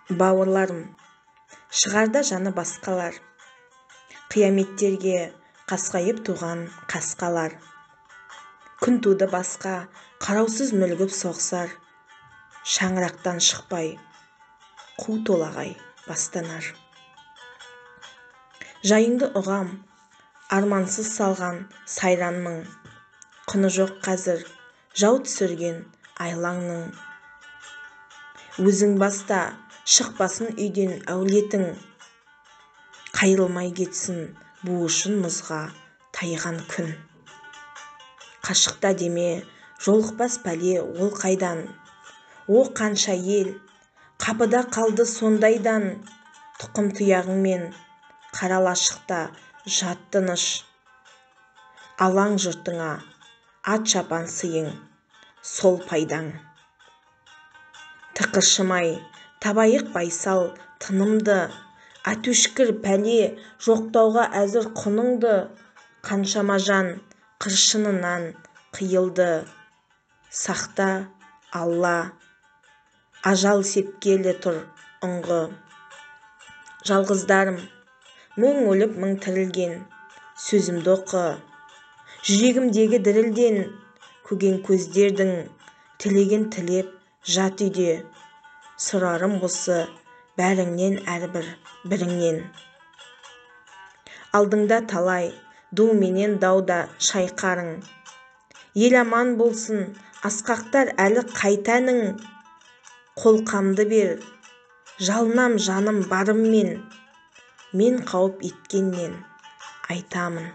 Бауырларым, шығарда жаны басқалар, қияметтерге қасқайып туған қасқалар. Күн туды басқа, қараусыз мүлгіп соқсар, шаңырақтан шықпай, қу толағай бастанар. Жайыңды ұғам, армансыз салған сайранның, құны жоқ қазір, жау түсірген айлаңның. Өзің баста шықпасын үйден әулетің, қайрылмай кетсін буышын мұзға тайған күн. Қашықта деме, жолықпас пәле ол қайдан, о қанша ел, қапыда қалды сондайдан. Тұқым тұяғыңмен қара лашықта жат тыныш, алаң жұртыңа ат шапан сыйың, сол пайдаң. Тықыршымай табайық байсал тынымды, ат өшкір пәле жоқтауға әзір құныңды. Қаншама жан қыршынынан қиылды, сақта Алла, ажал сепкелі тұр ұңғы. Жалғыздарым, мың өліп мың тірілген, сөзімді оқы, жүрегімдегі дірілден. Көген көздердің тілеген тілеп жат үйде, сұрарым осы бәріңнен әрбір біріңнен. Алдыңда талай ду менен дауда шайқарың, ел аман болсын, асқақтар әлі қайтаның. Қолқамды бер, жалынам жаным барыммен, мен қауіп еткеннен айтамын.